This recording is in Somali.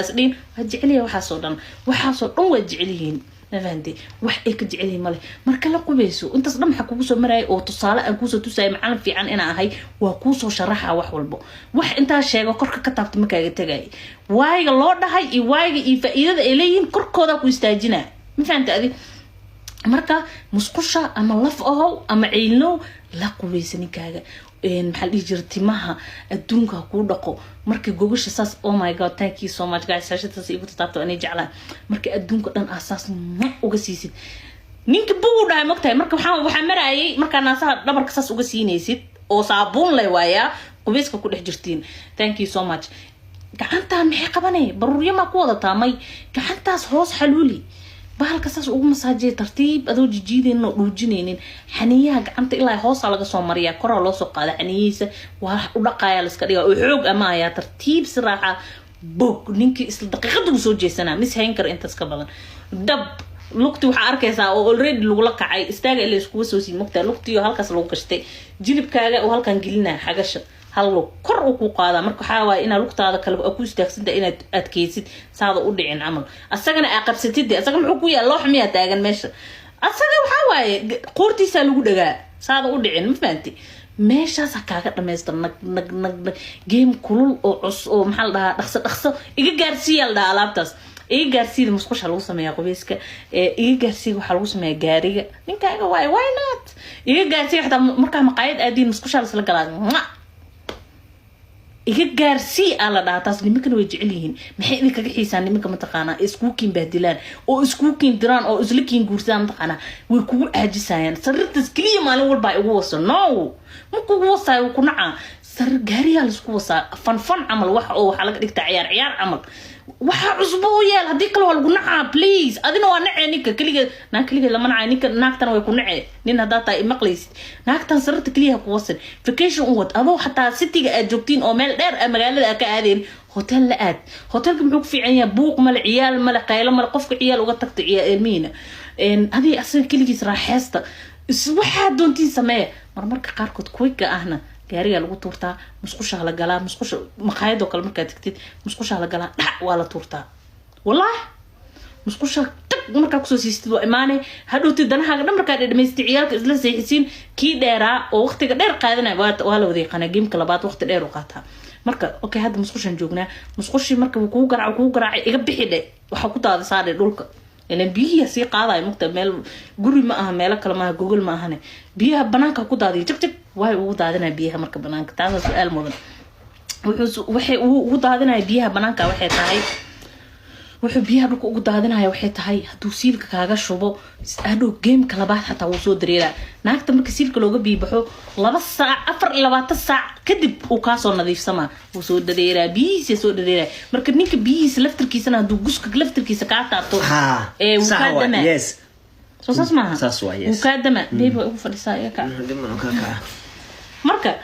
أصلين هجعليه وحصودن وجعليهن نفهمتي وح إيك جعليه ماله مركلا قبيسو أنت صدم حكوسو مراي أو تصالة أكوسو تساي معنا في عن أنا هاي وكوسو شرحها والبو وح أنت هالشيء وكرك كتبت مكان تجاي واي الله ده هاي واي فإذا إلين كرك هذا كويستاجنا ما فهمت هذه مركا مسقشة أما لفقه أما عينه لا قبيسني كاجا محل يجرتي معها الدنيا كودقو مركي جوجش أساس oh my god thank you so much guys عشان تسيبوا تطابتوا أنا جعلها مركي الدنيا كان أساس ما وجسيسين نينك بودا مقطع مركي وحمر أي مركي الناس دبر قصص وجسينيسيد أو صابون لوايا قبيسك كل حجرتين thank you so much كعنتها محقة بني ضروري ما قوة طامي كعنتها هوس حلولي bahal kasaas ugu masaajay tartiib adoo jijiideen oo dhujineenin xaniyaha gacanta ilaa hoos laga soo mariya kor loo soo qaada xaniyiisa waa u dhaqaaya la iska dhiga oo xoog ama ayaa tartiib siraaxa bog ninki isla daqiiqad uu soo jeesana mis hayn kar intaas ka badan dab lugti waxa arkaysaa oo already lagu la kacay istaaga ilaa isku soo sii mugta lugtiyo halkaas lagu gashtay jilibkaaga oo halkan gelinaa xagasha hallo kor uu ku qaada marka waxa waay ina lugtaada kale ku istaagsantaa inaad adkeysid saada u dhicin amal asagana ay qabsatid asaga muxuu ku yaal loo xamiya taagan meesha asaga waxa waay qoortiisa lagu dhagaa saada u dhicin ma fahanti meeshaas kaaga dhameystir nag game kulul oo cus oo maxal dhaha dhaqso iga gaarsiiyay la alaabtaas iga gaarsiiyay musqusha lagu sameeyaa qubeyska iga gaarsiiyay waxa lagu sameeyaa gaariga ninkaaga waay why not iga gaarsiiyay xataa marka maqaayad aadiin musqusha la galaa iga gaarsi ala dhaataas nimanka way jecel yihiin maxay idinka xiisaan nimanka mataqaana iskuukin baadilaan oo iskuukin diraan oo islikin guursadaan mataqaana way kugu aajisayaan sarirtas kaliya maalin walba ay ugu waso no ma kugu wasay ku naca sar gaariga la isku wasa fan amal wax oo waxa laga dhigtaa ciyaar amal waxa cusbo yeel hadii kale waa lagu naca please adina waa nacay ninka kaliya lama nacay ninka naagtan way ku nacay nin hadaa taa maqlaysid naagtan sarta kaliya ku wasan vacation wad adoo xataa city-ga aad joogtiin oo meel dheer magaalada ka aadeen hotel la aad hotelka muxuu ku fiican yahay buuq mala ciyaal mala qaylo mala qofka ciyaal uga tagto ciyaal adii asan kaligiis raaxeesta waxa doontiin sameey marmarka qaarkood kuwiga ahna gaariga lagu tuurtaa musqusha la galaa musqusha maqaayado kale marka tagtid musqusha la galaa dhac waa la tuurtaa wallahi musqusha tag marka ku soo siistid waa imaanay hadhooti danahaaga marka dhameystay ciyaalka isla seexisiin kii dheeraa oo waqtiga dheer qaadanay waa la waday qanaagimka labaad waqti dheer u qaataa marka okay hadda musqushan joognaa musqushi marka uu ku garaacay iga bixidhay waxa ku daadasaaday dhulka إن بيها سي قاضي مكتب مال قولي ما أهم مالك لما جوجل ما هني بيها بنانك كودادي جك واي ودادنا بيها مركب بنانك تعال سؤال مهم ودادنا بيها بنانك واحد هاي وحبيها بك ودادنا هاي واحد هاي هدوسيلك كاغا شوبو هادو جيم كلابات حتى وصو دريلا ناكت مركب سيلك لوجا بيبحو لبس ساعة أفر لبات الساعة كدب وكاسو نظيف سما وصو دريلا بيس يسو دريلا مركب نيك بيس لفتر كيسنا هدو جوسك لفتر كيسا كاتا ها وكادما يس سو اسمها ساسوا يس وكادما بيبو فلسايا كا مركب